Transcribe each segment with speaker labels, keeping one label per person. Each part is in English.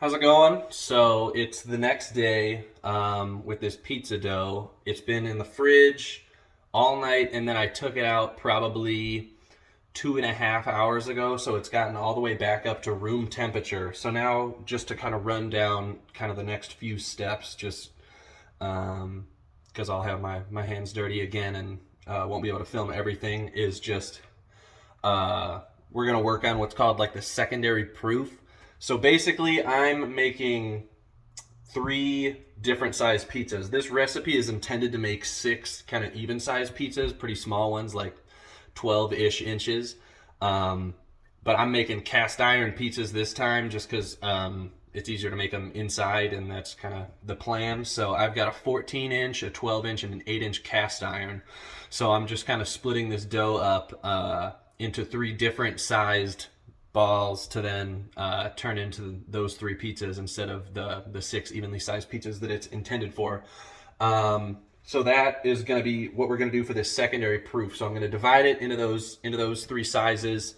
Speaker 1: How's it going? So it's the next day with this pizza dough. It's been in the fridge all night, and then I took it out probably 2.5 hours ago. So it's gotten all the way back up to room temperature. So now, just to kind of run down kind of the next few steps, just because I'll have my hands dirty again and won't be able to film everything, is just we're going to work on what's called like the secondary proof. So basically, I'm making three different size pizzas. This recipe is intended to make six kind of even sized pizzas, pretty small ones, like 12-ish inches. Um, but I'm making cast iron pizzas this time just because it's easier to make them inside, and that's kind of the plan. So I've got a 14-inch, a 12-inch, and an 8-inch cast iron. So I'm just kind of splitting this dough up into three different sized balls to then turn into those three pizzas instead of the six evenly sized pizzas that it's intended for. So that is going to be what we're going to do for this secondary proof. So I'm going to divide it into those three sizes,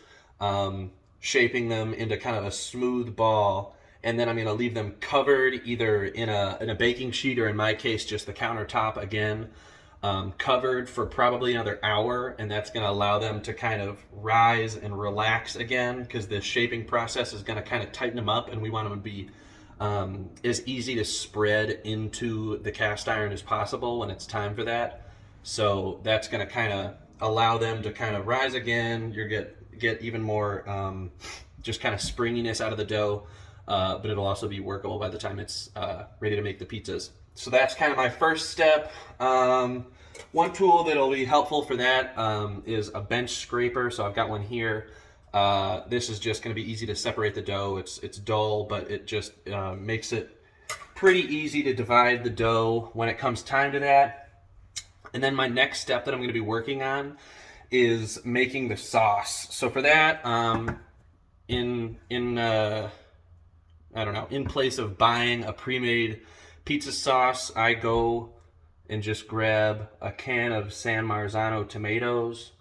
Speaker 1: shaping them into kind of a smooth ball, and then I'm going to leave them covered either in a baking sheet, or in my case just the countertop again, covered for probably another hour, and that's going to allow them to kind of rise and relax again, because the shaping process is going to kind of tighten them up, and we want them to be as easy to spread into the cast iron as possible when it's time for that. So that's going to kind of allow them to kind of rise again. You get even more just kind of springiness out of the dough, but it'll also be workable by the time it's ready to make the pizzas. So that's kind of my first step. One tool that'll be helpful for that is a bench scraper. So I've got one here. This is just going to be easy to separate the dough. It's dull, but it just makes it pretty easy to divide the dough when it comes time to that. And then my next step that I'm going to be working on is making the sauce. So for that, I don't know, in place of buying a pre-made pizza sauce, I go and just grab a can of San Marzano tomatoes.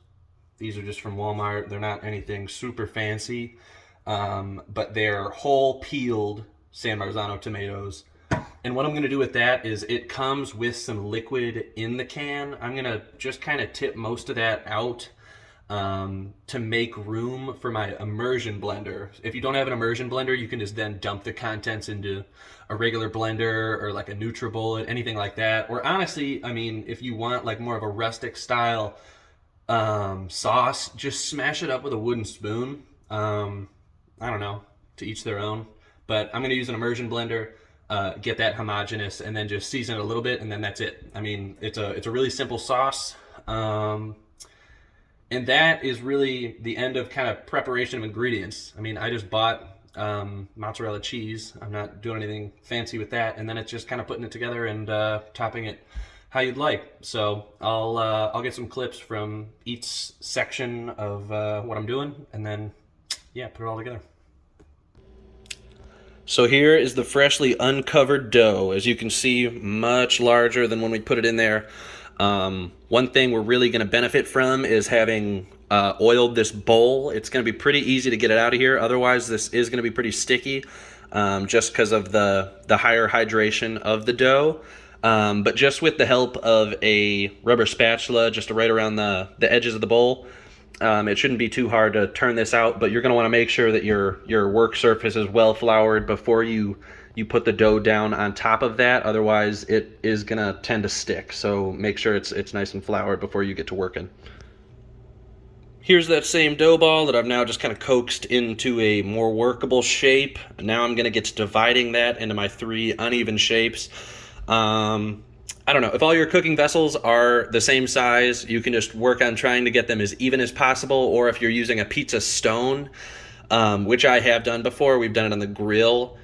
Speaker 1: These are just from Walmart. They're not anything super fancy, but they're whole peeled San Marzano tomatoes. And what I'm going to do with that is, it comes with some liquid in the can. I'm going to just kind of tip most of that out to make room for my immersion blender. If you don't have an immersion blender, you can just then dump the contents into a regular blender or like a NutriBullet, anything like that. Or honestly, I mean, if you want like more of a rustic style sauce, just smash it up with a wooden spoon. I don't know, to each their own. But I'm going to use an immersion blender, get that homogeneous, and then just season it a little bit, and then that's it. I mean, it's a really simple sauce. And that is really the end of kind of preparation of ingredients. I mean, I just bought mozzarella cheese. I'm not doing anything fancy with that. And then it's just kind of putting it together and topping it how you'd like. So I'll get some clips from each section of what I'm doing, and then yeah, put it all together. So here is the freshly uncovered dough. As you can see, much larger than when we put it in there. One thing we're really going to benefit from is having oiled this bowl. It's going to be pretty easy to get it out of here. Otherwise, this is going to be pretty sticky, just because of the higher hydration of the dough. But just with the help of a rubber spatula, just right around the edges of the bowl, it shouldn't be too hard to turn this out. But you're going to want to make sure that your work surface is well floured before you put the dough down on top of that. Otherwise, it is going to tend to stick. So make sure it's nice and floured before you get to working. Here's that same dough ball that I've now just kind of coaxed into a more workable shape. Now I'm going to get to dividing that into my three uneven shapes. I don't know, if all your cooking vessels are the same size, you can just work on trying to get them as even as possible. Or if you're using a pizza stone, which I have done before, we've done it on the grill,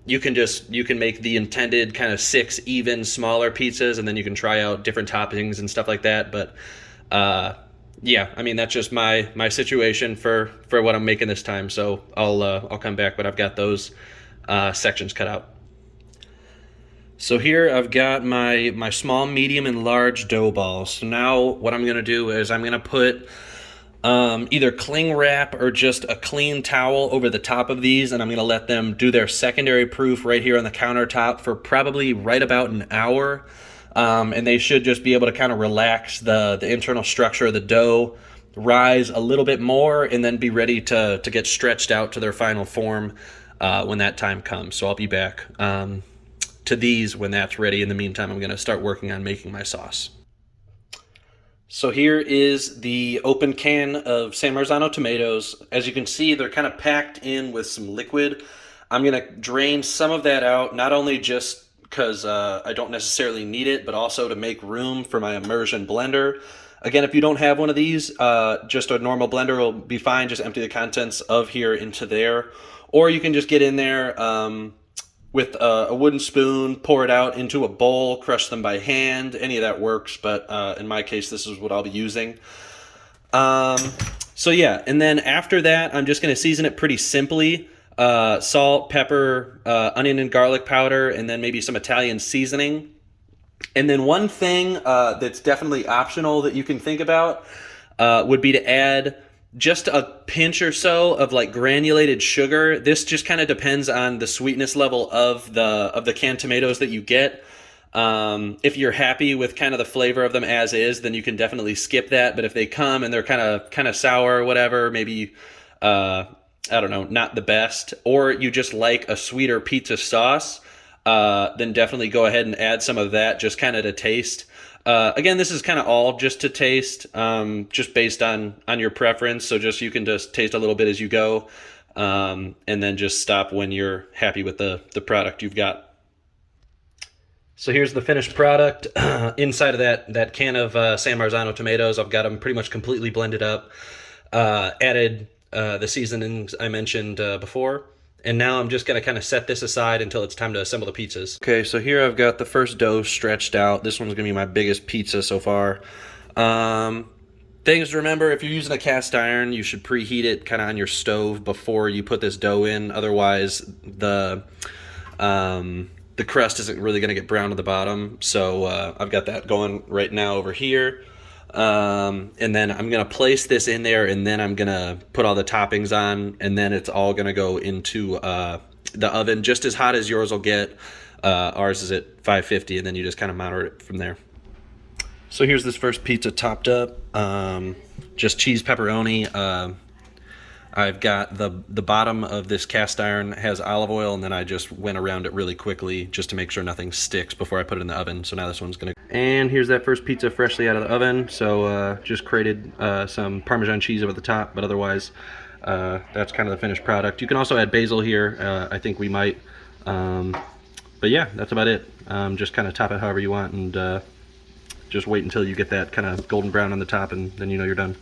Speaker 1: you can make the intended kind of 6 even smaller pizzas, and then you can try out different toppings and stuff like that. But yeah, I mean, that's just my situation for what I'm making this time. So I'll come back, but I've got those sections cut out. So here I've got my small, medium, and large dough balls. So now what I'm going to do is I'm going to put either cling wrap or just a clean towel over the top of these, and I'm going to let them do their secondary proof right here on the countertop for probably right about an hour. And they should just be able to kind of relax the internal structure of the dough, rise a little bit more, and then be ready to get stretched out to their final form when that time comes. So I'll be back to these when that's ready. In the meantime, I'm going to start working on making my sauce. So here is the open can of San Marzano tomatoes. As you can see, they're kind of packed in with some liquid. I'm going to drain some of that out, not only just because I don't necessarily need it, but also to make room for my immersion blender. Again, if you don't have one of these, just a normal blender will be fine. Just empty the contents of here into there. Or you can just get in there with a wooden spoon, pour it out into a bowl, crush them by hand. Any of that works, but in my case, this is what I'll be using. So yeah, and then after that, I'm just gonna season it pretty simply. Salt, pepper, onion and garlic powder, and then maybe some Italian seasoning. And then one thing that's definitely optional that you can think about would be to add just a pinch or so of like granulated sugar. This just kind of depends on the sweetness level of the canned tomatoes that you get. If you're happy with kind of the flavor of them as is, then you can definitely skip that. But if they come and they're kind of sour or whatever, maybe I don't know, not the best, or you just like a sweeter pizza sauce, then definitely go ahead and add some of that just kind of to taste. Again, this is kind of all just to taste, just based on your preference. So just you can just taste a little bit as you go, and then just stop when you're happy with the product you've got. So here's the finished product. Inside of that can of San Marzano tomatoes, I've got them pretty much completely blended up, added the seasonings I mentioned before. And now I'm just going to kind of set this aside until it's time to assemble the pizzas. Okay, so here I've got the first dough stretched out. This one's going to be my biggest pizza so far. Things to remember, if you're using a cast iron, you should preheat it kind of on your stove before you put this dough in. Otherwise, the crust isn't really going to get brown at the bottom. So I've got that going right now over here. And then I'm going to place this in there, and then I'm going to put all the toppings on, and then it's all going to go into the oven just as hot as yours will get. Ours is at 550, and then you just kind of monitor it from there. So here's this first pizza topped up, just cheese pepperoni. I've got the bottom of this cast iron has olive oil, and then I just went around it really quickly just to make sure nothing sticks before I put it in the oven. So now this one's gonna. And here's that first pizza freshly out of the oven. So just grated some Parmesan cheese over the top, but otherwise that's kind of the finished product. You can also add basil here. I think we might. But yeah, that's about it. Just kind of top it however you want, and just wait until you get that kind of golden brown on the top, and then you know you're done.